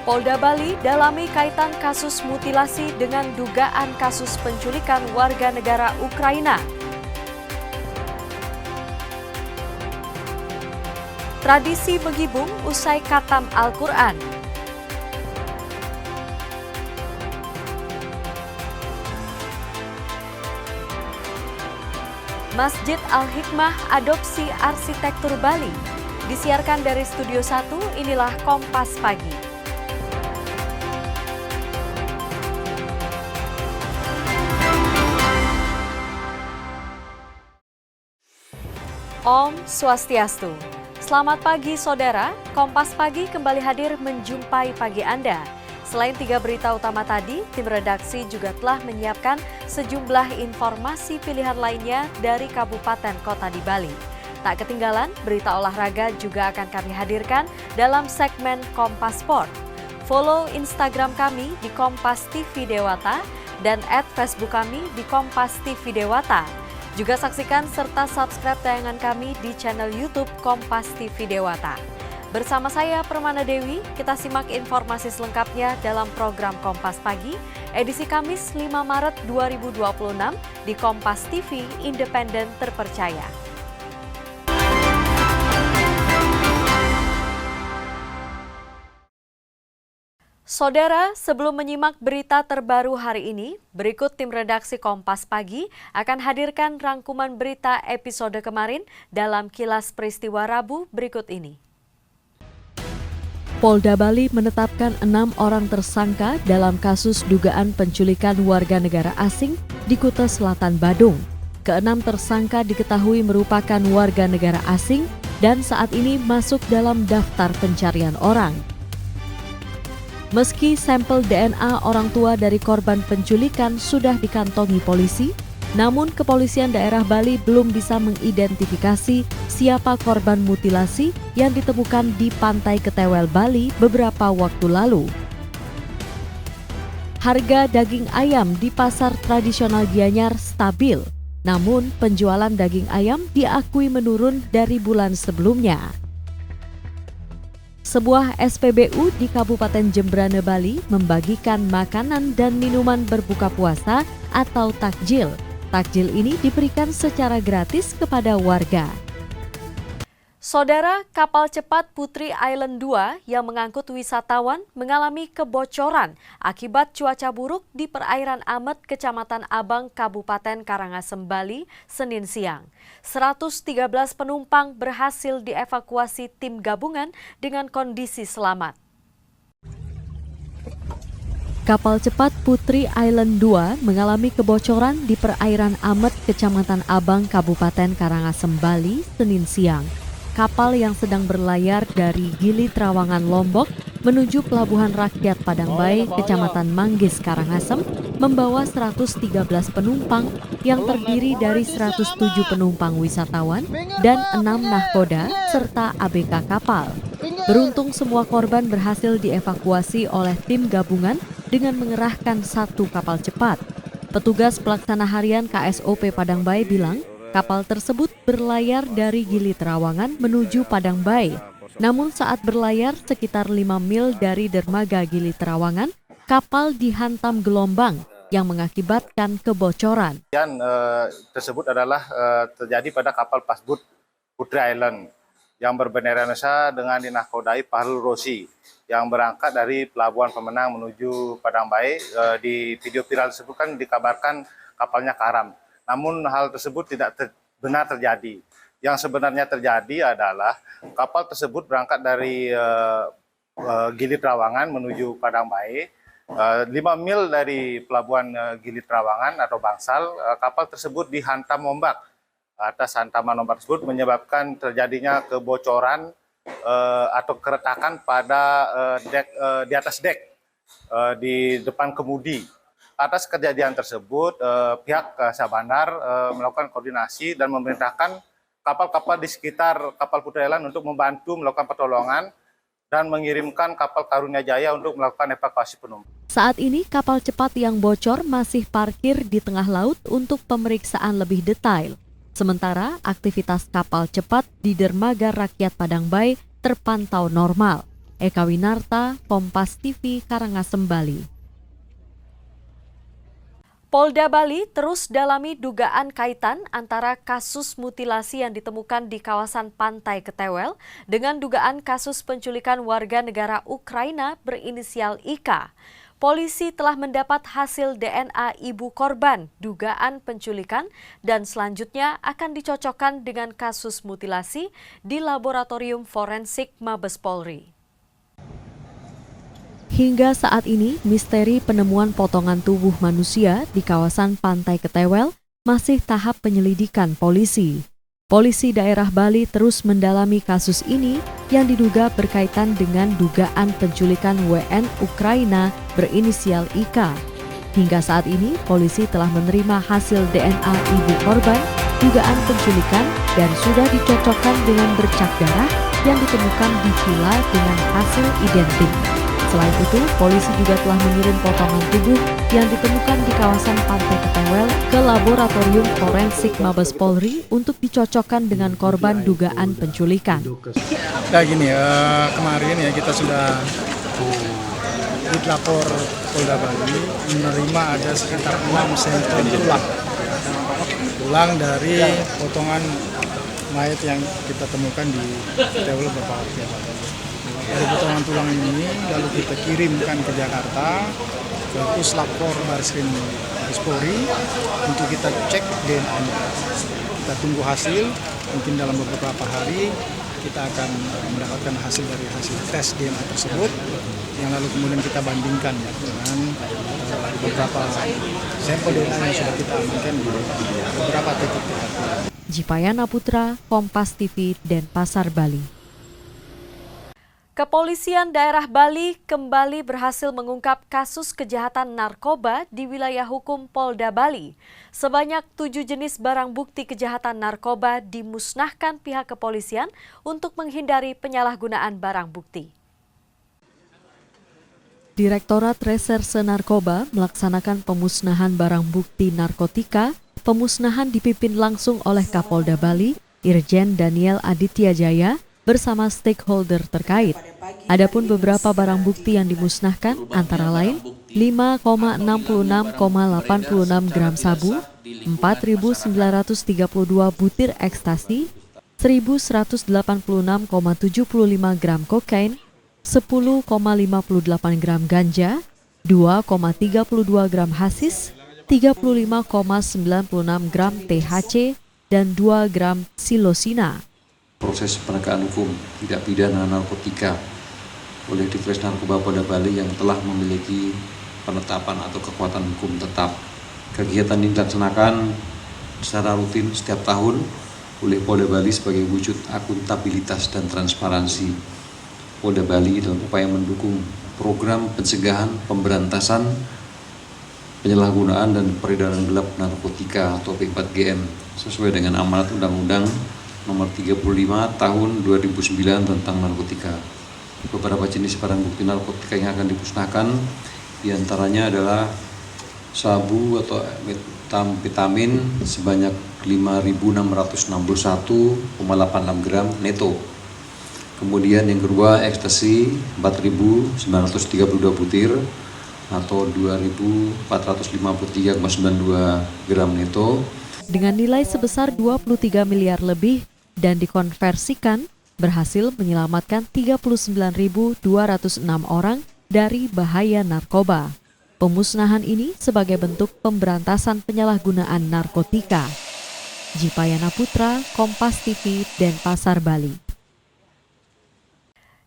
Polda Bali dalami kaitan kasus mutilasi dengan dugaan kasus penculikan warga negara Ukraina. Tradisi begibung usai khatam Al-Quran. Masjid Al-Hikmah adopsi arsitektur Bali. Disiarkan dari Studio 1, inilah Kompas Pagi. Om Swastiastu. Selamat pagi saudara, Kompas Pagi kembali hadir menjumpai pagi Anda. Selain 3 berita utama tadi, tim redaksi juga telah menyiapkan sejumlah informasi pilihan lainnya dari kabupaten kota di Bali. Tak ketinggalan, berita olahraga juga akan kami hadirkan dalam segmen Kompas Sport. Follow Instagram kami di Kompas TV Dewata dan @Facebook kami di Kompas TV Dewata. Juga saksikan serta subscribe tayangan kami di channel YouTube Kompas TV Dewata. Bersama saya Permana Dewi, kita simak informasi selengkapnya dalam program Kompas Pagi, edisi Kamis 5 Maret 2026 di Kompas TV Independen Terpercaya. Saudara, sebelum menyimak berita terbaru hari ini, berikut tim redaksi Kompas Pagi akan hadirkan rangkuman berita episode kemarin dalam kilas peristiwa Rabu berikut ini. Polda Bali menetapkan 6 orang tersangka dalam kasus dugaan penculikan warga negara asing di Kuta Selatan, Badung. Ke-6 tersangka diketahui merupakan warga negara asing dan saat ini masuk dalam daftar pencarian orang. Meski sampel DNA orang tua dari korban penculikan sudah dikantongi polisi, namun kepolisian daerah Bali belum bisa mengidentifikasi siapa korban mutilasi yang ditemukan di Pantai Ketewel, Bali beberapa waktu lalu. Harga daging ayam di pasar tradisional Gianyar stabil, namun penjualan daging ayam diakui menurun dari bulan sebelumnya. Sebuah SPBU di Kabupaten Jembrane, Bali membagikan makanan dan minuman berbuka puasa atau takjil. Takjil ini diberikan secara gratis kepada warga. Saudara, kapal cepat Putri Island 2 yang mengangkut wisatawan mengalami kebocoran akibat cuaca buruk di perairan Amet, Kecamatan Abang, Kabupaten Karangasem, Bali, Senin siang. 113 penumpang berhasil dievakuasi tim gabungan dengan kondisi selamat. Kapal cepat Putri Island 2 mengalami kebocoran di perairan Amet, Kecamatan Abang, Kabupaten Karangasem, Bali, Senin siang. Kapal yang sedang berlayar dari Gili Trawangan, Lombok menuju Pelabuhan Rakyat Padangbae, Kecamatan Manggis, Karangasem, membawa 113 penumpang yang terdiri dari 107 penumpang wisatawan dan 6 nahkoda serta ABK kapal. Beruntung semua korban berhasil dievakuasi oleh tim gabungan dengan mengerahkan 1 kapal cepat. Petugas pelaksana harian KSOP Padangbae bilang, kapal tersebut berlayar dari Gili Trawangan menuju Padangbae. Namun saat berlayar sekitar 5 mil dari dermaga Gili Trawangan, kapal dihantam gelombang yang mengakibatkan kebocoran. Tersebut adalah terjadi pada kapal Pasbut Putri Island yang berbendera Indonesia dengan dinahkodai Fahrul Rosi yang berangkat dari Pelabuhan Pemenang menuju Padangbae. Di video viral tersebut kan dikabarkan kapalnya karam. Namun hal tersebut tidak benar terjadi. Yang sebenarnya terjadi adalah kapal tersebut berangkat dari Gili Trawangan menuju Padangbae. 5 mil dari pelabuhan Gili Trawangan atau Bangsal, kapal tersebut dihantam ombak. Atas hantaman ombak tersebut menyebabkan terjadinya kebocoran atau keretakan pada di atas dek di depan kemudi. Atas kejadian tersebut, pihak Syah Bandar melakukan koordinasi dan memerintahkan kapal-kapal di sekitar kapal Putri Island untuk membantu melakukan pertolongan dan mengirimkan kapal Karunia Jaya untuk melakukan evakuasi penumpang. Saat ini kapal cepat yang bocor masih parkir di tengah laut untuk pemeriksaan lebih detail. Sementara aktivitas kapal cepat di dermaga Rakyat Padangbae terpantau normal. Eka Winarta, Kompas TV, Karangasem, Bali. Polda Bali terus dalami dugaan kaitan antara kasus mutilasi yang ditemukan di kawasan Pantai Ketewel dengan dugaan kasus penculikan warga negara Ukraina berinisial IK. Polisi telah mendapat hasil DNA ibu korban dugaan penculikan dan selanjutnya akan dicocokkan dengan kasus mutilasi di Laboratorium Forensik Mabes Polri. Hingga saat ini, misteri penemuan potongan tubuh manusia di kawasan Pantai Ketewel masih tahap penyelidikan polisi. Polisi daerah Bali terus mendalami kasus ini yang diduga berkaitan dengan dugaan penculikan WN Ukraina berinisial IK. Hingga saat ini, polisi telah menerima hasil DNA ibu korban dugaan penculikan dan sudah dicocokkan dengan bercak darah yang ditemukan di villa dengan hasil identik. Selain itu, polisi juga telah mengirim potongan tubuh yang ditemukan di kawasan Pantai Ketewel ke Laboratorium Forensik Mabes Polri untuk dicocokkan dengan korban dugaan penculikan. Nah gini, kemarin ya kita sudah Ditlapor Polda Bali menerima ada sekitar 6 sampel tulang dari potongan mayat yang kita temukan di Ketewel beberapa waktu yang lalu. Dari potongan tulang ini lalu kita kirimkan ke Jakarta ke Puslapor Barskrim Mabes Polri untuk kita cek DNA-nya. Kita tunggu hasil, mungkin dalam beberapa hari kita akan mendapatkan hasil dari hasil tes DNA tersebut yang lalu kemudian kita bandingkan ya, dengan beberapa sampel DNA yang sudah kita amankan di beberapa titik-titik. Jipayana Putra, Kompas TV, Denpasar, Bali. Kepolisian daerah Bali kembali berhasil mengungkap kasus kejahatan narkoba di wilayah hukum Polda Bali. Sebanyak 7 jenis barang bukti kejahatan narkoba dimusnahkan pihak kepolisian untuk menghindari penyalahgunaan barang bukti. Direktorat Reserse Narkoba melaksanakan pemusnahan barang bukti narkotika. Pemusnahan dipimpin langsung oleh Kapolda Bali, Irjen Daniel Aditya Jaya, bersama stakeholder terkait. Adapun beberapa barang bukti yang dimusnahkan antara lain 5,66,86 gram sabu, 4.932 butir ekstasi, 1.186,75 gram kokain, 10,58 gram ganja, 2,32 gram hasis, 35,96 gram THC, dan 2 gram psilosina. Proses penegakan hukum tidak pidana narkotika oleh Ditres Narkoba Polda Bali yang telah memiliki penetapan atau kekuatan hukum tetap. Kegiatan ini dilaksanakan secara rutin setiap tahun oleh Polda Bali sebagai wujud akuntabilitas dan transparansi Polda Bali dalam upaya mendukung program pencegahan, pemberantasan, penyalahgunaan dan peredaran gelap narkotika atau P4GN sesuai dengan amanat Undang-Undang Nomor 35 Tahun 2009 tentang narkotika. Beberapa jenis barang bukti narkotika yang akan dimusnahkan diantaranya adalah sabu atau metamfetamin sebanyak 5.661,86 gram neto. Kemudian yang kedua ekstasi 4.932 butir atau 2.453,92 gram neto. Dengan nilai sebesar 23 miliar lebih dan dikonversikan, berhasil menyelamatkan 39.206 orang dari bahaya narkoba. Pemusnahan ini sebagai bentuk pemberantasan penyalahgunaan narkotika. Jipayana Putra, Kompas TV, Denpasar, Bali.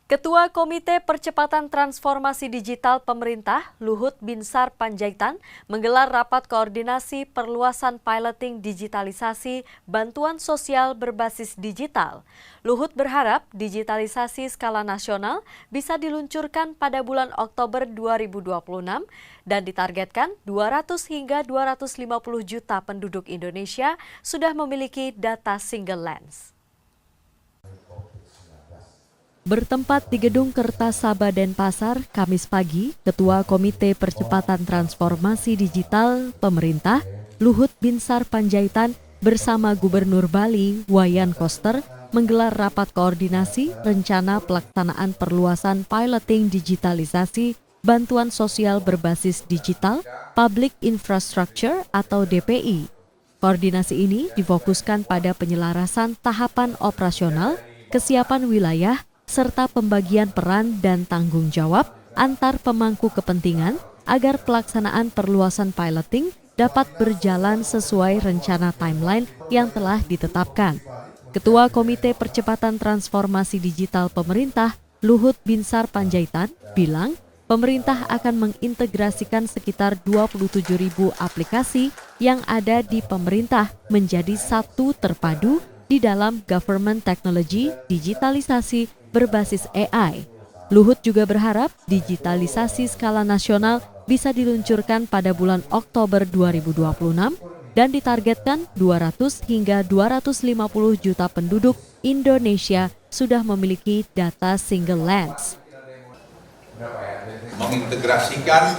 Ketua Komite Percepatan Transformasi Digital Pemerintah, Luhut Binsar Panjaitan, menggelar rapat koordinasi perluasan piloting digitalisasi bantuan sosial berbasis digital. Luhut berharap digitalisasi skala nasional bisa diluncurkan pada bulan Oktober 2026 dan ditargetkan 200 hingga 250 juta penduduk Indonesia sudah memiliki data single lens. Bertempat di Gedung Kertasaba Denpasar, Kamis pagi, Ketua Komite Percepatan Transformasi Digital Pemerintah, Luhut Binsar Panjaitan bersama Gubernur Bali, Wayan Koster, menggelar rapat koordinasi rencana pelaksanaan perluasan piloting digitalisasi bantuan sosial berbasis digital Public Infrastructure atau DPI. Koordinasi ini difokuskan pada penyelarasan tahapan operasional, kesiapan wilayah, serta pembagian peran dan tanggung jawab antar pemangku kepentingan agar pelaksanaan perluasan piloting dapat berjalan sesuai rencana timeline yang telah ditetapkan. Ketua Komite Percepatan Transformasi Digital Pemerintah, Luhut Binsar Panjaitan, bilang pemerintah akan mengintegrasikan sekitar 27.000 aplikasi yang ada di pemerintah menjadi satu terpadu di dalam government technology digitalisasi berbasis AI. Luhut juga berharap digitalisasi skala nasional bisa diluncurkan pada bulan Oktober 2026 dan ditargetkan 200 hingga 250 juta penduduk Indonesia sudah memiliki data single lens. Mengintegrasikan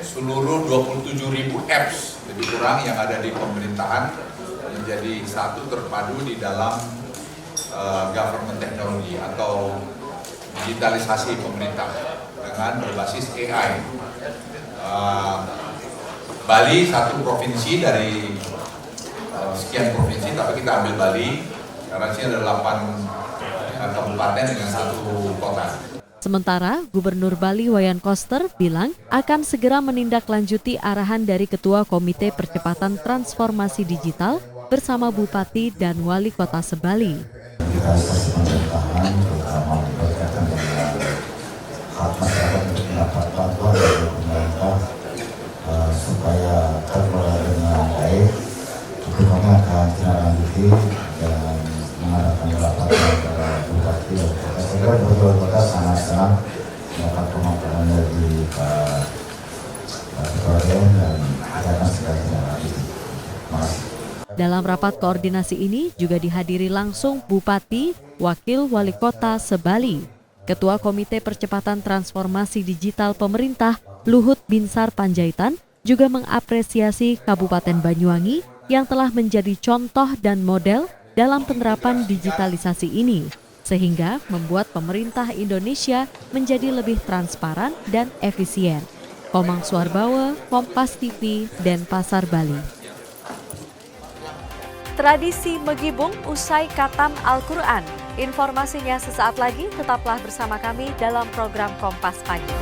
seluruh 27.000 apps lebih kurang yang ada di pemerintahan menjadi satu terpadu di dalam government technology atau digitalisasi pemerintah dengan berbasis AI. Bali satu provinsi dari sekian provinsi, tapi kita ambil Bali karena sini ada 8 kabupaten dengan satu kota. Sementara Gubernur Bali Wayan Koster bilang akan segera menindaklanjuti arahan dari Ketua Komite Percepatan Transformasi Digital bersama Bupati dan Wali Kota Sebali. Digitalisasi pemerintahan terutama berkaitan dengan hak masyarakat untuk mendapat bantuan dari pemerintah supaya terkelola dengan baik. Itu kami akan tindak-lanjuti dan mengadakan rapat antara Bupati dan Kota. Saya kira betul-betul sangat-sangat mendapat pemaparan dari Pak Ketua dan kita akan segera tindak-lanjuti. Terima kasih. Dalam rapat koordinasi ini juga dihadiri langsung Bupati, Wakil Wali Kota Sebali. Ketua Komite Percepatan Transformasi Digital Pemerintah, Luhut Binsar Panjaitan, juga mengapresiasi Kabupaten Banyuwangi yang telah menjadi contoh dan model dalam penerapan digitalisasi ini, sehingga membuat pemerintah Indonesia menjadi lebih transparan dan efisien. Komang Suarbawa, Kompas TV, Denpasar, Bali. Tradisi Megibung usai Khatam Al-Quran. Informasinya sesaat lagi, tetaplah bersama kami dalam program Kompas Pagi.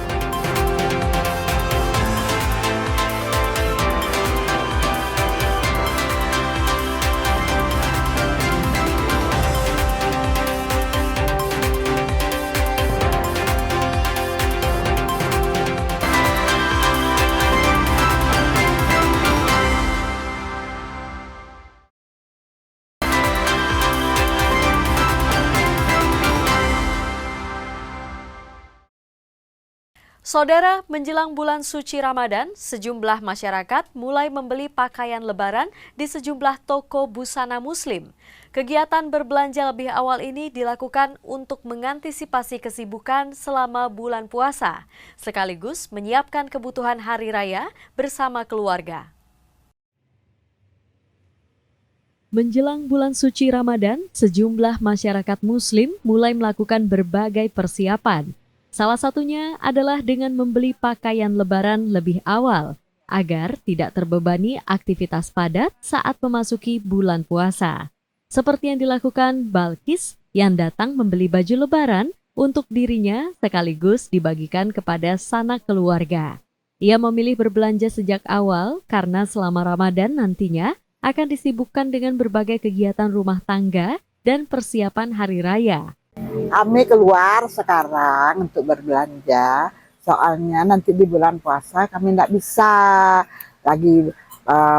Saudara, menjelang bulan suci Ramadan, sejumlah masyarakat mulai membeli pakaian lebaran di sejumlah toko busana muslim. Kegiatan berbelanja lebih awal ini dilakukan untuk mengantisipasi kesibukan selama bulan puasa, sekaligus menyiapkan kebutuhan hari raya bersama keluarga. Menjelang bulan suci Ramadan, sejumlah masyarakat muslim mulai melakukan berbagai persiapan. Salah satunya adalah dengan membeli pakaian lebaran lebih awal agar tidak terbebani aktivitas padat saat memasuki bulan puasa. Seperti yang dilakukan Balkis yang datang membeli baju lebaran untuk dirinya sekaligus dibagikan kepada sanak keluarga. Ia memilih berbelanja sejak awal karena selama Ramadan nantinya akan disibukkan dengan berbagai kegiatan rumah tangga dan persiapan hari raya. Kami keluar sekarang untuk berbelanja, soalnya nanti di bulan puasa kami tidak bisa lagi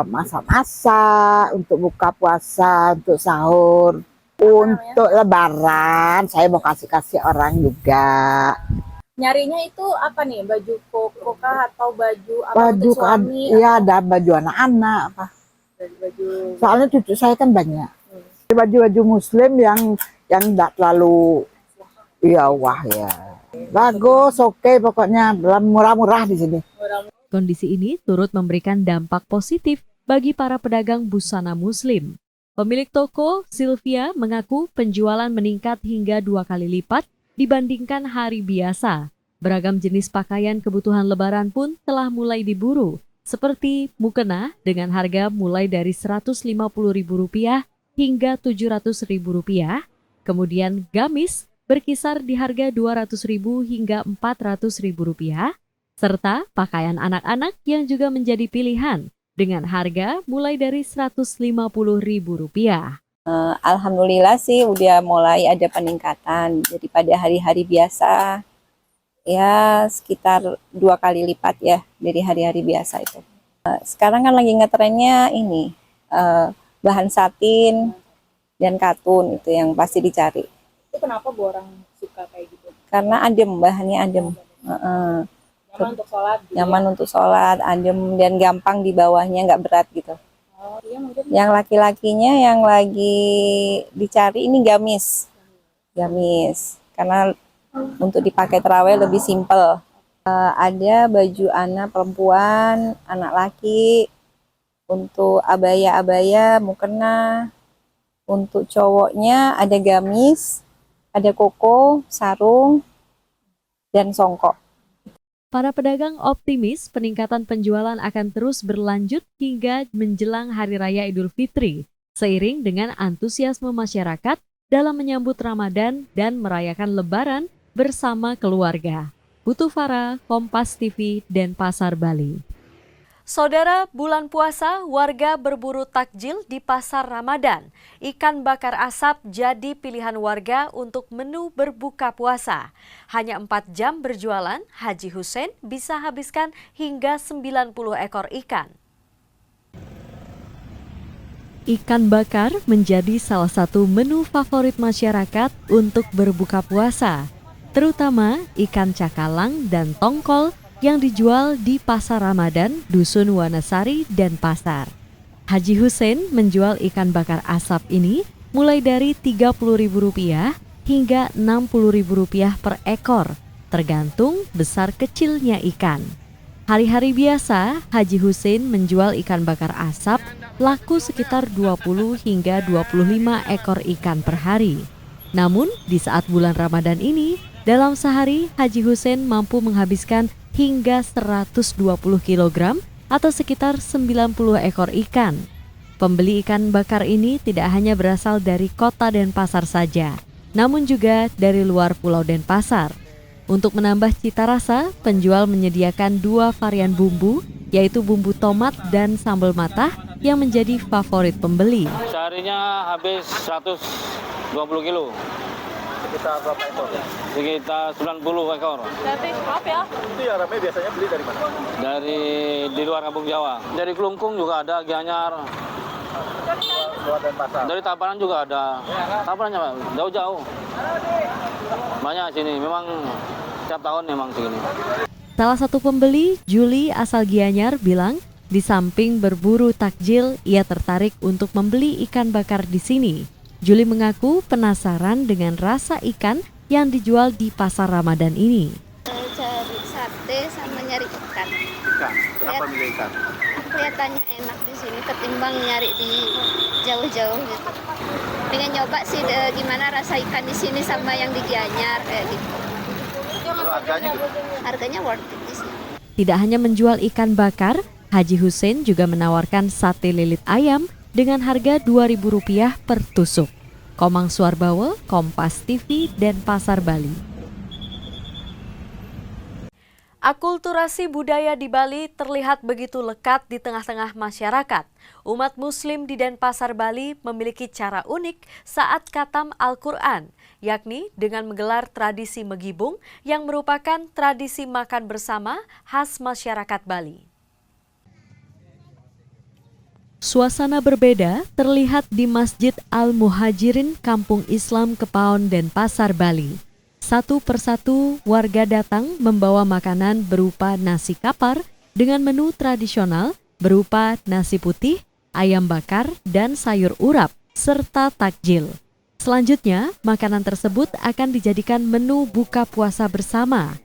masak-masak untuk buka puasa, untuk sahur, untuk lebaran. Saya mau kasih-kasih orang juga. Nyarinya itu apa nih? Baju koko kah atau baju apa Baju untuk suami? Iya, ada baju anak-anak. Baju. Soalnya cucu saya kan banyak. Baju-baju muslim yang tidak terlalu wah ya. Bagus, oke, pokoknya murah-murah di sini. Kondisi ini turut memberikan dampak positif bagi para pedagang busana muslim. Pemilik toko, Sylvia, mengaku penjualan meningkat hingga 2 kali lipat dibandingkan hari biasa. Beragam jenis pakaian kebutuhan lebaran pun telah mulai diburu, seperti mukena dengan harga mulai dari Rp150.000 hingga Rp700.000, kemudian gamis berkisar di harga Rp200.000 hingga Rp400.000, serta pakaian anak-anak yang juga menjadi pilihan dengan harga mulai dari Rp150.000. Alhamdulillah sih udah mulai ada peningkatan. Jadi pada hari-hari biasa ya sekitar 2 kali lipat ya dari hari-hari biasa itu. Sekarang kan lagi ngetrennya ini bahan satin dan katun itu yang pasti dicari. Itu kenapa Bu orang suka kayak gitu? Karena adem, bahannya adem. Nyaman untuk sholat. Nyaman untuk sholat, adem dan gampang di bawahnya, nggak berat gitu. Oh iya mungkin. Yang laki-lakinya yang lagi dicari ini gamis. Gamis. Karena untuk dipakai terawih lebih simpel. Ada baju anak perempuan, anak laki, untuk abaya-abaya, mukena. Untuk cowoknya ada gamis, ada koko, sarung, dan songkok. Para pedagang optimis peningkatan penjualan akan terus berlanjut hingga menjelang Hari Raya Idul Fitri, seiring dengan antusiasme masyarakat dalam menyambut Ramadan dan merayakan Lebaran bersama keluarga. Putu Farah, Kompas TV, Denpasar, Bali. Saudara, bulan puasa warga berburu takjil di pasar Ramadan. Ikan bakar asap jadi pilihan warga untuk menu berbuka puasa. Hanya 4 jam berjualan, Haji Hussein bisa habiskan hingga 90 ekor ikan. Ikan bakar menjadi salah satu menu favorit masyarakat untuk berbuka puasa, terutama ikan cakalang dan tongkol yang dijual di Pasar Ramadan, Dusun Wanasari, Denpasar. Haji Hussein menjual ikan bakar asap ini mulai dari Rp30.000 hingga Rp60.000 per ekor, tergantung besar kecilnya ikan. Hari-hari biasa, Haji Hussein menjual ikan bakar asap laku sekitar 20 hingga 25 ekor ikan per hari. Namun, di saat bulan Ramadan ini, dalam sehari Haji Hussein mampu menghabiskan hingga 120 kg atau sekitar 90 ekor ikan. Pembeli ikan bakar ini tidak hanya berasal dari kota Denpasar saja, namun juga dari luar Pulau Denpasar. Untuk menambah cita rasa, penjual menyediakan 2 varian bumbu, yaitu bumbu tomat dan sambal matah yang menjadi favorit pembeli. Seharinya habis 120 kilo. Sekitar berapa ekor? Sekitar 90 ekor. Berarti maaf ya. Itu yang ramai biasanya beli dari mana? Dari di luar Kampung Jawa. Dari Kelungkung juga ada, Gianyar. Luar Denpasar. Dari Tabanan juga ada. Tabanannya jauh-jauh. Banyak sini, memang setiap tahun memang segini. Salah satu pembeli, Juli asal Gianyar, bilang di samping berburu takjil, ia tertarik untuk membeli ikan bakar di sini. Juli mengaku penasaran dengan rasa ikan yang dijual di pasar Ramadan ini. Cari sate sama nyari ikan. Ikan? Kenapa milih ikan? Kelihatannya enak di sini ketimbang nyari di jauh-jauh gitu. Pengen nyoba sih gimana rasa ikan di sini sama yang di Gianyar kayak gitu. Kalau harganya gitu? Harganya worth it di sini. Tidak hanya menjual ikan bakar, Haji Hussein juga menawarkan sate lilit ayam dengan harga Rp2.000 per tusuk. Komang Suarbawa, Kompas TV, Denpasar, Bali. Akulturasi budaya di Bali terlihat begitu lekat di tengah-tengah masyarakat. Umat Muslim di Denpasar, Bali memiliki cara unik saat khatam Al-Quran, yakni dengan menggelar tradisi megibung yang merupakan tradisi makan bersama khas masyarakat Bali. Suasana berbeda terlihat di Masjid Al-Muhajirin Kampung Islam Kepaon, Denpasar, Bali. Satu persatu warga datang membawa makanan berupa nasi kapar dengan menu tradisional berupa nasi putih, ayam bakar, dan sayur urap, serta takjil. Selanjutnya, makanan tersebut akan dijadikan menu buka puasa bersama.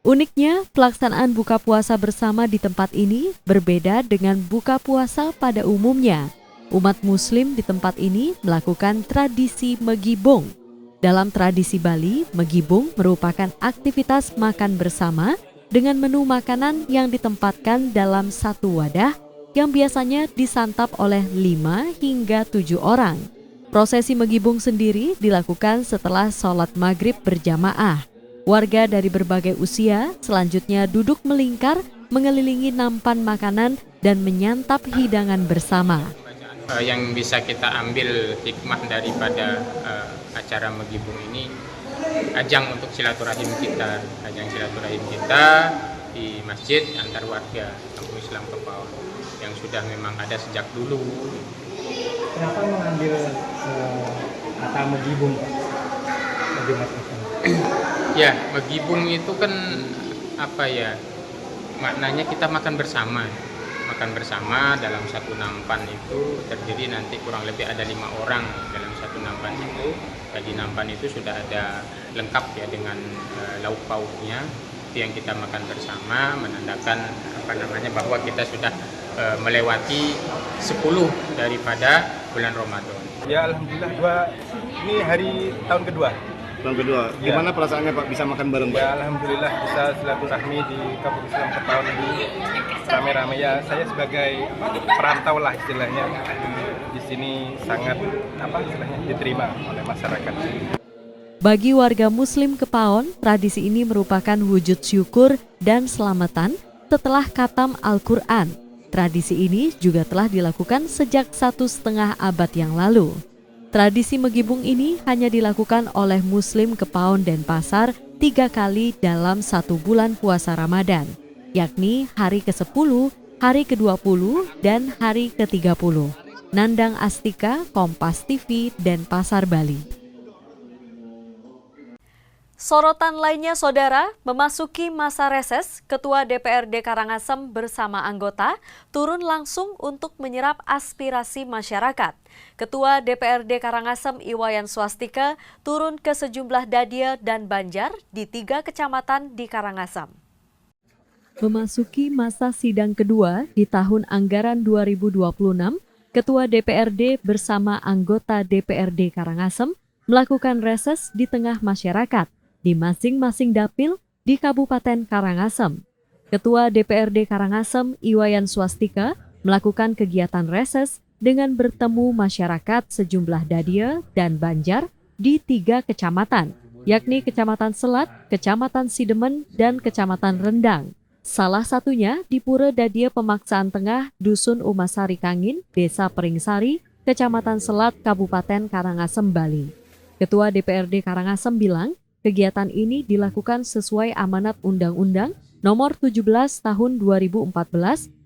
Uniknya, pelaksanaan buka puasa bersama di tempat ini berbeda dengan buka puasa pada umumnya. Umat Muslim di tempat ini melakukan tradisi Megibung. Dalam tradisi Bali, Megibung merupakan aktivitas makan bersama dengan menu makanan yang ditempatkan dalam satu wadah yang biasanya disantap oleh 5 hingga 7 orang. Prosesi Megibung sendiri dilakukan setelah sholat maghrib berjamaah. Warga dari berbagai usia selanjutnya duduk melingkar mengelilingi nampan makanan dan menyantap hidangan bersama. Yang bisa kita ambil hikmah daripada acara Megibung ini, ajang untuk silaturahim kita, di masjid antar warga kampung Islam Kepaon yang sudah memang ada sejak dulu. Kenapa mengambil kata Megibung, Pak? Ya, Megibung itu kan maknanya kita makan bersama. Makan bersama dalam satu nampan itu terdiri nanti kurang lebih ada 5 orang dalam satu nampan itu. Di nampan itu sudah ada lengkap ya dengan lauk pauknya. Itu yang kita makan bersama, menandakan bahwa kita sudah melewati 10 daripada bulan Ramadan. Ya alhamdulillah, ini hari tahun kedua. Gimana perasaannya Pak bisa makan bareng Pak? Ya alhamdulillah bisa silaturahmi di Kampung Islam Kepaon ini rame-rame ya. Saya sebagai perantau lah istilahnya di sini sangat diterima oleh masyarakat. Bagi warga Muslim Kepaon, tradisi ini merupakan wujud syukur dan selamatan setelah khatam Al-Quran. Tradisi ini juga telah dilakukan sejak 1,5 abad yang lalu. Tradisi Megibung ini hanya dilakukan oleh Muslim Kepaon Denpasar 3 kali dalam 1 bulan puasa Ramadan, yakni hari ke-10, hari ke-20, dan hari ke-30. Nandang Astika, Kompas TV, Denpasar, Bali. Sorotan lainnya, Saudara, memasuki masa reses, Ketua DPRD Karangasem bersama anggota turun langsung untuk menyerap aspirasi masyarakat. Ketua DPRD Karangasem Iwayan Swastika turun ke sejumlah dadia dan banjar di 3 kecamatan di Karangasem. Memasuki masa sidang kedua di tahun anggaran 2026, Ketua DPRD bersama anggota DPRD Karangasem melakukan reses di tengah masyarakat di masing-masing dapil di Kabupaten Karangasem. Ketua DPRD Karangasem Iwayan Swastika melakukan kegiatan reses dengan bertemu masyarakat sejumlah dadia dan banjar di 3 kecamatan, yakni Kecamatan Selat, Kecamatan Sidemen, dan Kecamatan Rendang. Salah satunya di Pura Dadia Pemaksaan Tengah, Dusun Umasari Kangin, Desa Peringsari, Kecamatan Selat, Kabupaten Karangasem, Bali. Ketua DPRD Karangasem bilang, kegiatan ini dilakukan sesuai amanat Undang-Undang Nomor 17 Tahun 2014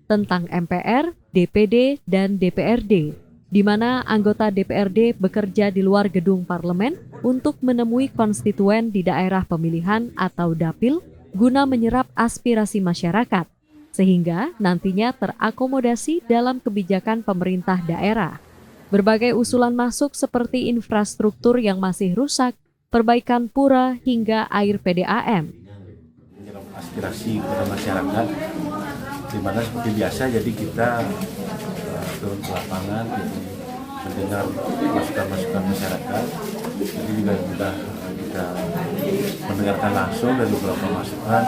tentang MPR, DPD, dan DPRD, di mana anggota DPRD bekerja di luar gedung parlemen untuk menemui konstituen di daerah pemilihan atau dapil guna menyerap aspirasi masyarakat, sehingga nantinya terakomodasi dalam kebijakan pemerintah daerah. Berbagai usulan masuk seperti infrastruktur yang masih rusak, perbaikan pura, hingga air PDAM. Aspirasi kepada masyarakat, di mana seperti biasa, jadi kita turun ke lapangan, mendengar masukan-masukan masyarakat. Jadi juga sudah kita mendengarkan langsung dari beberapa masukan.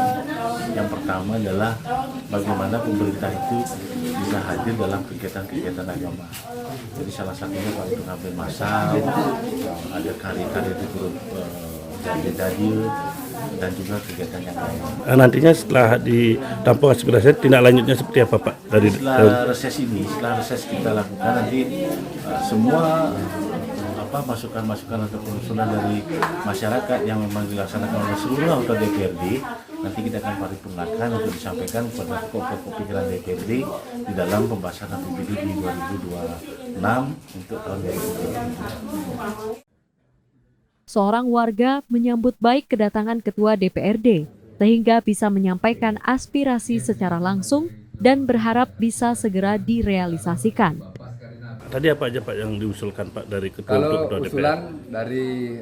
Yang pertama adalah bagaimana pemerintah itu bisa hadir dalam kegiatan-kegiatan agama. Jadi salah satunya untuk ngambil masal, ada karya-karya di turun dadia dan juga kegiatan yang lain. Nantinya setelah ditampung aspirasi, tindak lanjutnya seperti apa Pak? Setelah reses kita lakukan nanti semua masukan-masukan atau usulan dari masyarakat yang memang dilaksanakan oleh seluruh anggota DPRD, nanti kita akan paripurnakan untuk disampaikan kepada pokok pikiran DPRD di dalam pembahasan APBD di 2026 untuk tahun 2027. Seorang warga menyambut baik kedatangan Ketua DPRD, sehingga bisa menyampaikan aspirasi secara langsung dan berharap bisa segera direalisasikan. Tadi apa aja Pak yang diusulkan Pak dari Ketua Kalau DPR? usulan dari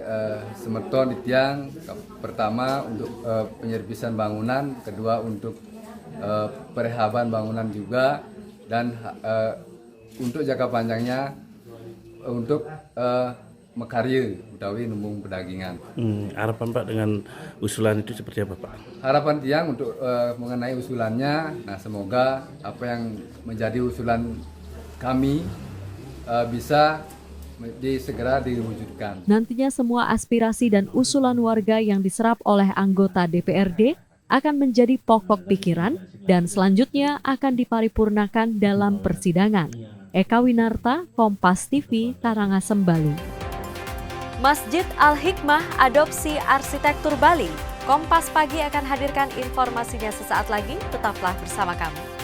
Semerton di Tiang, pertama untuk penyerpisan bangunan, kedua untuk perehaban bangunan juga, dan untuk jangka panjangnya untuk mekarya utawi numbung pedagingan. Harapan Pak dengan usulan itu seperti apa Pak? Harapan tiang untuk mengenai usulannya, nah semoga apa yang menjadi usulan kami bisa segera diwujudkan. Nantinya semua aspirasi dan usulan warga yang diserap oleh anggota DPRD akan menjadi pokok pikiran dan selanjutnya akan diparipurnakan dalam persidangan. Eka Winarta, Kompas TV, Karangasem, Bali. Masjid Al-Hikmah adopsi arsitektur Bali. Kompas Pagi akan hadirkan informasinya sesaat lagi, tetaplah bersama kami.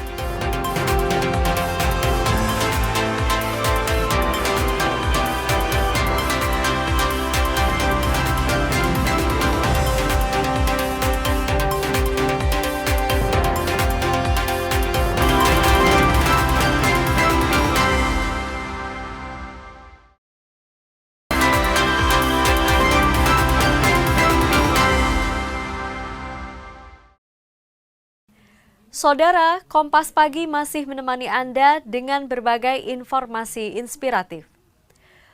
Saudara, Kompas Pagi masih menemani Anda dengan berbagai informasi inspiratif.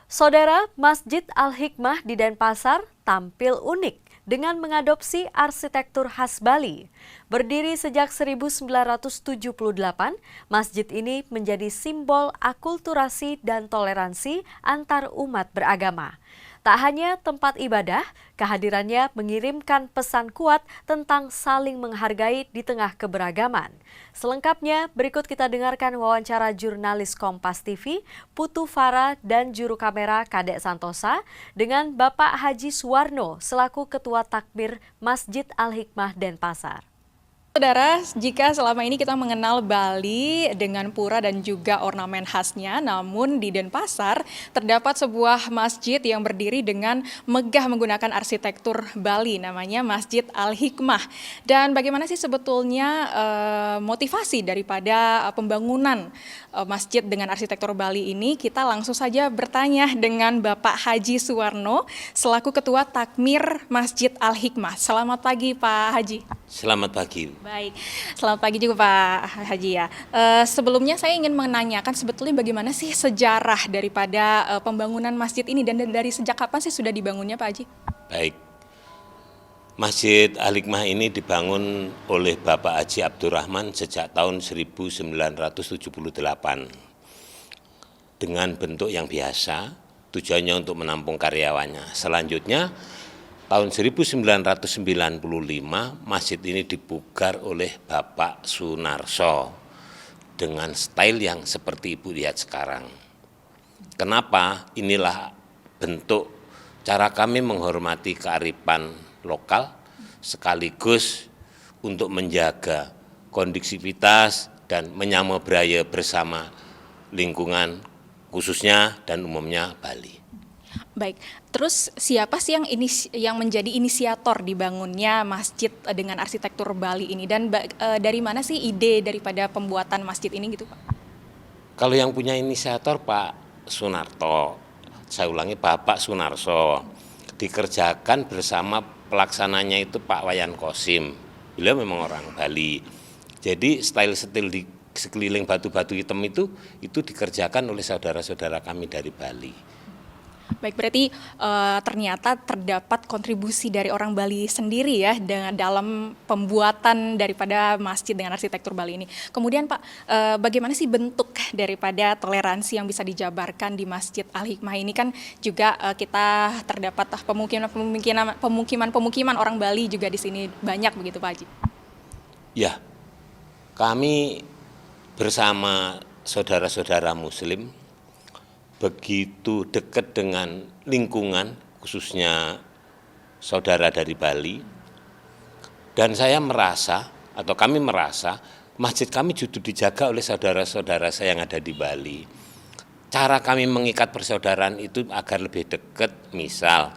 Saudara, Masjid Al-Hikmah di Denpasar tampil unik dengan mengadopsi arsitektur khas Bali. Berdiri sejak 1978, masjid ini menjadi simbol akulturasi dan toleransi antar umat beragama. Tak hanya tempat ibadah, kehadirannya mengirimkan pesan kuat tentang saling menghargai di tengah keberagaman. Selengkapnya, berikut kita dengarkan wawancara jurnalis Kompas TV, Putu Farah dan juru kamera Kadek Santosa dengan Bapak Haji Suwarno selaku Ketua Takmir Masjid Al-Hikmah Denpasar. Saudara, jika selama ini kita mengenal Bali dengan pura dan juga ornamen khasnya, namun di Denpasar terdapat sebuah masjid yang berdiri dengan megah menggunakan arsitektur Bali, namanya Masjid Al-Hikmah. Dan bagaimana sih sebetulnya motivasi daripada pembangunan masjid dengan arsitektur Bali ini? Kita langsung saja bertanya dengan Bapak Haji Suwarno selaku Ketua Takmir Masjid Al-Hikmah. Selamat pagi Pak Haji. Selamat pagi. Baik, selamat pagi juga Pak Haji ya. Sebelumnya saya ingin menanyakan sebetulnya bagaimana sih sejarah daripada pembangunan masjid ini dan dari sejak kapan sih sudah dibangunnya Pak Haji? Baik, Masjid Al-Hikmah ini dibangun oleh Bapak Haji Abdurrahman sejak tahun 1978 dengan bentuk yang biasa, tujuannya untuk menampung karyawannya. Selanjutnya, tahun 1995 masjid ini dipugar oleh Bapak Sunarso dengan style yang seperti Ibu lihat sekarang. Kenapa? Inilah bentuk cara kami menghormati kearifan lokal sekaligus untuk menjaga kondusivitas dan menyamobraya bersama lingkungan khususnya dan umumnya Bali. Baik, terus siapa sih yang menjadi inisiator dibangunnya masjid dengan arsitektur Bali ini dan dari mana sih ide daripada pembuatan masjid ini gitu Pak? Kalau yang punya inisiator Pak Sunarto, saya ulangi Bapak Sunarso, dikerjakan bersama pelaksananya itu Pak Wayan Kosim. Beliau memang orang Bali. Jadi style di sekeliling batu-batu hitam itu dikerjakan oleh saudara-saudara kami dari Bali. Baik, berarti ternyata terdapat kontribusi dari orang Bali sendiri ya dalam pembuatan daripada masjid dengan arsitektur Bali ini. Kemudian Pak, bagaimana sih bentuk daripada toleransi yang bisa dijabarkan di Masjid Al-Hikmah ini? Kan juga kita terdapat pemukiman orang Bali juga di sini banyak begitu Pak Haji? Ya, kami bersama saudara-saudara Muslim begitu dekat dengan lingkungan, khususnya saudara dari Bali, dan saya merasa, atau kami merasa, masjid kami justru dijaga oleh saudara-saudara saya yang ada di Bali. Cara kami mengikat persaudaraan itu agar lebih dekat, misal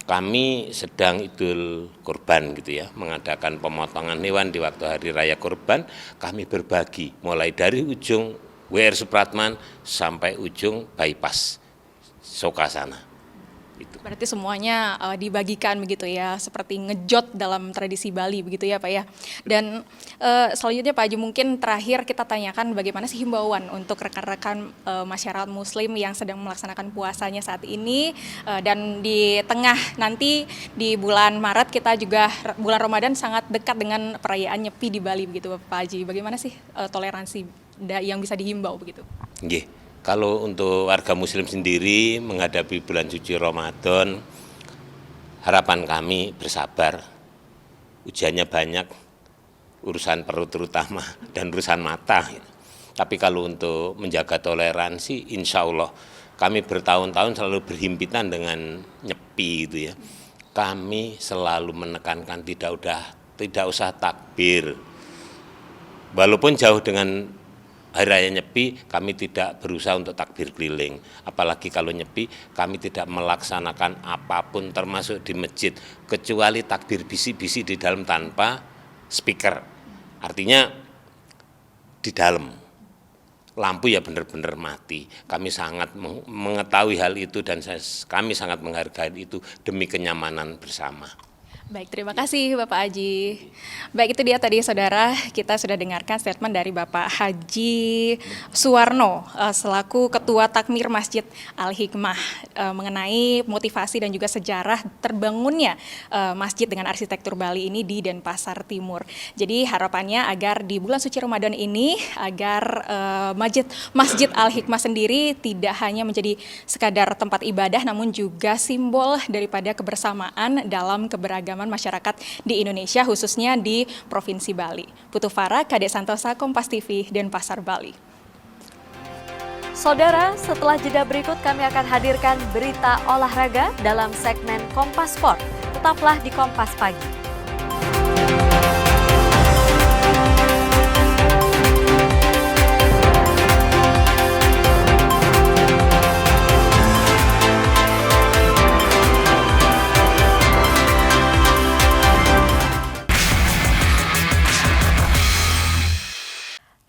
kami sedang Idul Kurban gitu ya, mengadakan pemotongan hewan di waktu hari raya Kurban, kami berbagi mulai dari ujung WR Supratman sampai ujung bypass Soka sana. Berarti semuanya dibagikan begitu ya, seperti ngejot dalam tradisi Bali begitu ya Pak ya. Dan selanjutnya Pak Haji, mungkin terakhir kita tanyakan bagaimana sih himbauan untuk rekan-rekan masyarakat Muslim yang sedang melaksanakan puasanya saat ini, dan di tengah nanti di bulan Maret kita juga bulan Ramadan sangat dekat dengan perayaan Nyepi di Bali begitu Pak Haji. Bagaimana sih toleransi yang bisa dihimbau begitu? Nggih. Kalau untuk warga Muslim sendiri menghadapi bulan suci Ramadan, harapan kami bersabar. Ujiannya banyak, urusan perut terutama dan urusan mata. Tapi kalau untuk menjaga toleransi, insya Allah kami bertahun-tahun selalu berhimpitan dengan Nyepi gitu ya. Kami selalu menekankan tidak usah takbir. Walaupun jauh dengan Hari Raya Nyepi, kami tidak berusaha untuk takbir keliling. Apalagi kalau Nyepi, kami tidak melaksanakan apapun termasuk di masjid, kecuali takbir bisi-bisi di dalam tanpa speaker. Artinya di dalam, lampu ya benar-benar mati. Kami sangat mengetahui hal itu dan kami sangat menghargai itu demi kenyamanan bersama. Baik, terima kasih Bapak Haji. Baik, itu dia tadi saudara, kita sudah dengarkan statement dari Bapak Haji Suwarno selaku Ketua Takmir Masjid Al-Hikmah mengenai motivasi dan juga sejarah terbangunnya masjid dengan arsitektur Bali ini di Denpasar Timur. Jadi harapannya agar di bulan suci Ramadan ini agar Masjid Al-Hikmah sendiri tidak hanya menjadi sekadar tempat ibadah namun juga simbol daripada kebersamaan dalam keberagaman masyarakat di Indonesia, khususnya di Provinsi Bali. Putu Farah, Kadek Santosa, Kompas TV, Denpasar, Bali. Saudara, setelah jeda berikut kami akan hadirkan berita olahraga dalam segmen Kompas Sport. Tetaplah di Kompas Pagi.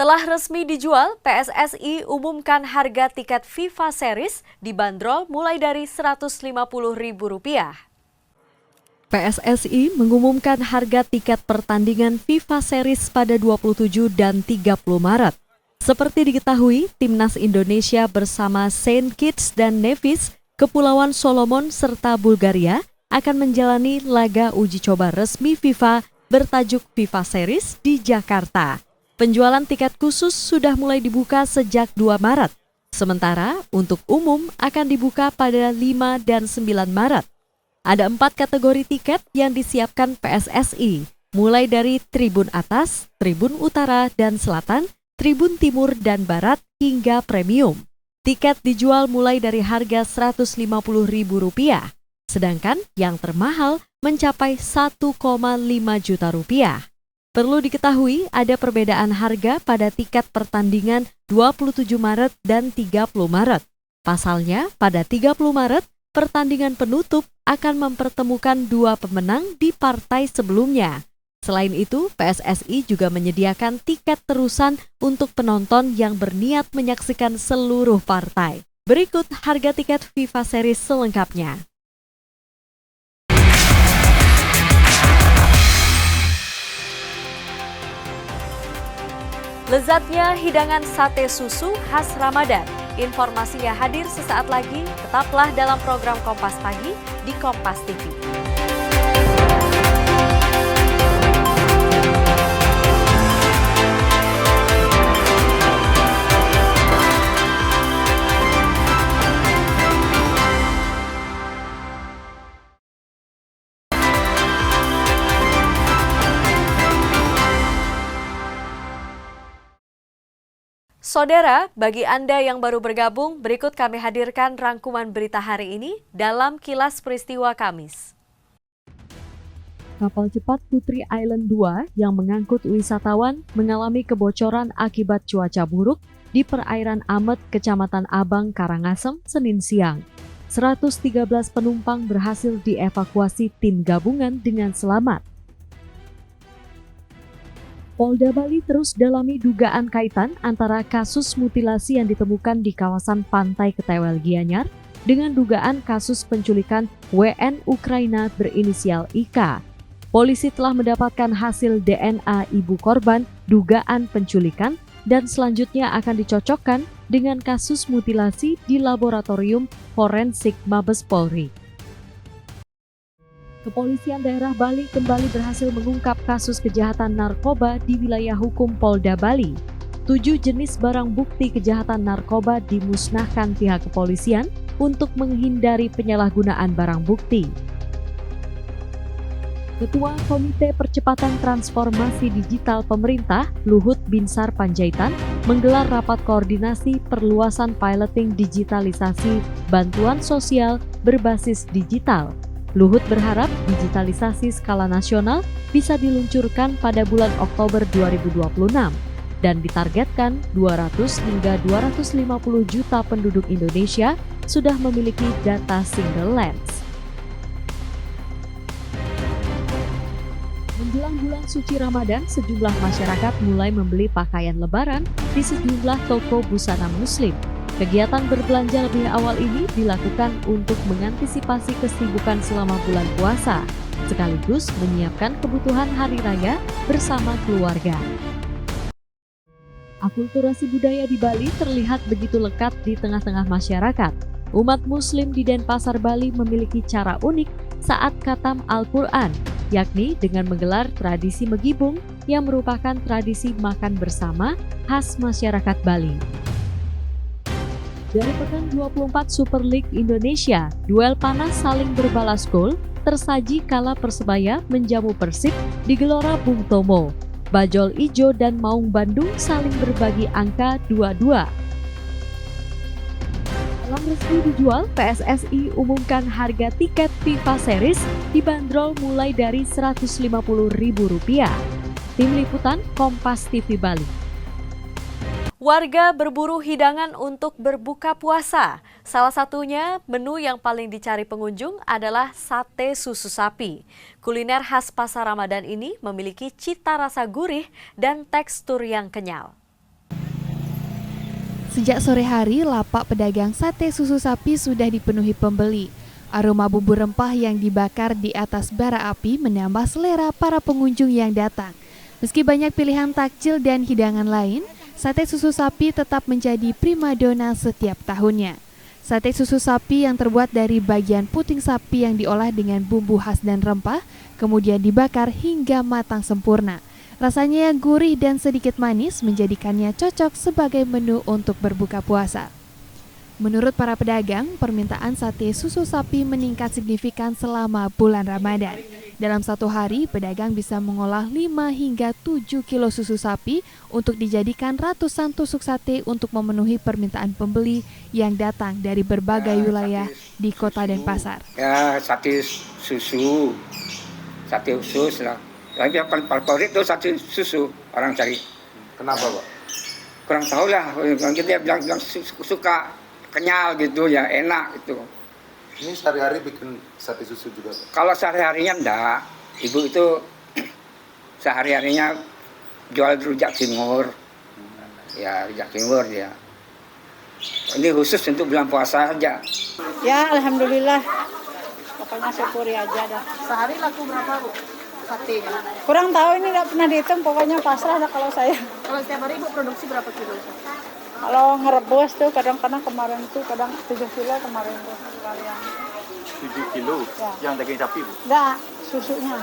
Telah resmi dijual, PSSI umumkan harga tiket FIFA Series dibanderol mulai dari Rp150.000. PSSI mengumumkan harga tiket pertandingan FIFA Series pada 27 dan 30 Maret. Seperti diketahui, Timnas Indonesia bersama Saint Kitts dan Nevis, Kepulauan Solomon serta Bulgaria akan menjalani laga uji coba resmi FIFA bertajuk FIFA Series di Jakarta. Penjualan tiket khusus sudah mulai dibuka sejak 2 Maret. Sementara untuk umum akan dibuka pada 5 dan 9 Maret. Ada 4 kategori tiket yang disiapkan PSSI, mulai dari tribun atas, tribun utara dan selatan, tribun timur dan barat hingga premium. Tiket dijual mulai dari harga Rp150.000, sedangkan yang termahal mencapai Rp1,5 juta. Perlu diketahui ada perbedaan harga pada tiket pertandingan 27 Maret dan 30 Maret. Pasalnya, pada 30 Maret, pertandingan penutup akan mempertemukan 2 pemenang di partai sebelumnya. Selain itu, PSSI juga menyediakan tiket terusan untuk penonton yang berniat menyaksikan seluruh partai. Berikut harga tiket FIFA Series selengkapnya. Lezatnya hidangan sate susu khas Ramadan. Informasinya hadir sesaat lagi. Tetaplah dalam program Kompas Pagi di Kompas TV. Saudara, bagi Anda yang baru bergabung, berikut kami hadirkan rangkuman berita hari ini dalam Kilas Peristiwa Kamis. Kapal cepat Putri Island 2 yang mengangkut wisatawan mengalami kebocoran akibat cuaca buruk di perairan Amet, Kecamatan Abang, Karangasem, Senin siang. 113 penumpang berhasil dievakuasi tim gabungan dengan selamat. Polda Bali terus dalami dugaan kaitan antara kasus mutilasi yang ditemukan di kawasan Pantai Ketewel Gianyar dengan dugaan kasus penculikan WN Ukraina berinisial IK. Polisi telah mendapatkan hasil DNA ibu korban dugaan penculikan dan selanjutnya akan dicocokkan dengan kasus mutilasi di laboratorium forensik Mabes Polri. Kepolisian daerah Bali kembali berhasil mengungkap kasus kejahatan narkoba di wilayah hukum Polda Bali. 7 jenis barang bukti kejahatan narkoba dimusnahkan pihak kepolisian untuk menghindari penyalahgunaan barang bukti. Ketua Komite Percepatan Transformasi Digital Pemerintah, Luhut Binsar Panjaitan, menggelar rapat koordinasi perluasan piloting digitalisasi bantuan sosial berbasis digital. Luhut berharap digitalisasi skala nasional bisa diluncurkan pada bulan Oktober 2026 dan ditargetkan 200 hingga 250 juta penduduk Indonesia sudah memiliki data single lens. Menjelang bulan suci Ramadan, sejumlah masyarakat mulai membeli pakaian lebaran di sejumlah toko busana muslim. Kegiatan berbelanja lebih awal ini dilakukan untuk mengantisipasi kesibukan selama bulan puasa, sekaligus menyiapkan kebutuhan hari raya bersama keluarga. Akulturasi budaya di Bali terlihat begitu lekat di tengah-tengah masyarakat. Umat Muslim di Denpasar, Bali memiliki cara unik saat khatam Al-Quran, yakni dengan menggelar tradisi megibung yang merupakan tradisi makan bersama khas masyarakat Bali. Dari pekan 24 Super League Indonesia, duel panas saling berbalas gol tersaji kala Persebaya menjamu Persib di Gelora Bung Tomo. Bajul Ijo dan Maung Bandung saling berbagi angka 2-2. Setelah resmi dijual, PSSI umumkan harga tiket FIFA Series dibanderol mulai dari Rp150.000. Tim Liputan Kompas TV Bali. Warga berburu hidangan untuk berbuka puasa. Salah satunya menu yang paling dicari pengunjung adalah sate susu sapi. Kuliner khas pasar Ramadan ini memiliki cita rasa gurih dan tekstur yang kenyal. Sejak sore hari, lapak pedagang sate susu sapi sudah dipenuhi pembeli. Aroma bumbu rempah yang dibakar di atas bara api menambah selera para pengunjung yang datang. Meski banyak pilihan takjil dan hidangan lain, sate susu sapi tetap menjadi primadona setiap tahunnya. Sate susu sapi yang terbuat dari bagian puting sapi yang diolah dengan bumbu khas dan rempah, kemudian dibakar hingga matang sempurna. Rasanya yang gurih dan sedikit manis menjadikannya cocok sebagai menu untuk berbuka puasa. Menurut para pedagang, permintaan sate susu sapi meningkat signifikan selama bulan Ramadan. Dalam satu hari, pedagang bisa mengolah 5 hingga 7 kilo susu sapi untuk dijadikan ratusan tusuk sate untuk memenuhi permintaan pembeli yang datang dari berbagai wilayah di Kota Denpasar. Ya, sate susu, sate usus lah. Yang paling favorit itu sate susu orang cari. Kenapa, Pak? Kurang tahu lah, dia bilang suka kenyal gitu ya, enak gitu. Ini sehari-hari bikin sate susu juga, Pak? Kalau sehari-harinya enggak, ibu itu sehari-harinya jual rujak cingur. Ya, rujak cingur dia. Ini khusus untuk bulan puasa aja. Ya, alhamdulillah. Pokoknya syukuri aja dah. Sehari laku berapa, Bu? Satenya? Kurang tahu, ini nggak pernah dihitung, pokoknya pasrah dah kalau saya. Kalau setiap hari Ibu produksi berapa kilo? Kalau ngerebus tuh kadang-kadang kemarin tuh kadang 7 kilo kemarin tuh sekalian. 7 kilo? Ya. Yang daging sapi, Bu? Enggak, susunya.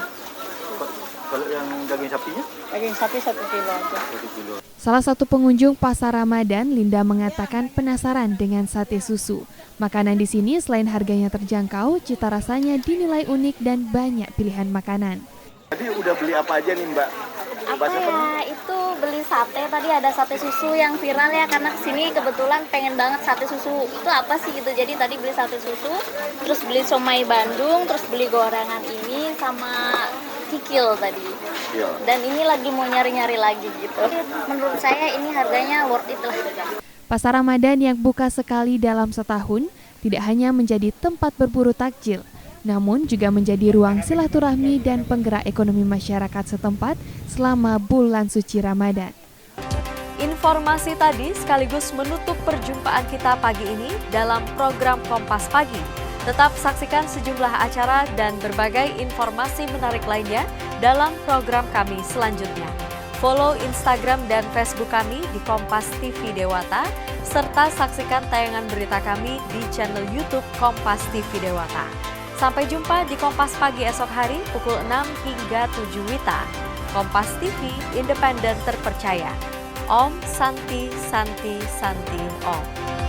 Kalau yang daging sapinya? Daging sapi 1 kilo aja. 1 kilo. Salah satu pengunjung pasar Ramadan, Linda, mengatakan penasaran dengan sate susu. Makanan di sini selain harganya terjangkau, cita rasanya dinilai unik dan banyak pilihan makanan. Tadi udah beli apa aja nih, Mbak? Apa ya, itu beli sate, tadi ada sate susu yang viral ya, karena kesini kebetulan pengen banget sate susu. Itu apa sih gitu, jadi tadi beli sate susu, terus beli somai Bandung, terus beli gorengan ini sama kikil tadi. Dan ini lagi mau nyari-nyari lagi gitu. Menurut saya ini harganya worth it lah. Pasar Ramadan yang buka sekali dalam setahun tidak hanya menjadi tempat berburu takjil, namun juga menjadi ruang silaturahmi dan penggerak ekonomi masyarakat setempat selama bulan suci Ramadan. Informasi tadi sekaligus menutup perjumpaan kita pagi ini dalam program Kompas Pagi. Tetap saksikan sejumlah acara dan berbagai informasi menarik lainnya dalam program kami selanjutnya. Follow Instagram dan Facebook kami di Kompas TV Dewata, serta saksikan tayangan berita kami di channel YouTube Kompas TV Dewata. Sampai jumpa di Kompas Pagi esok hari pukul 6 hingga 7 WITA. Kompas TV, independen terpercaya. Om Santi Santi Santi Om.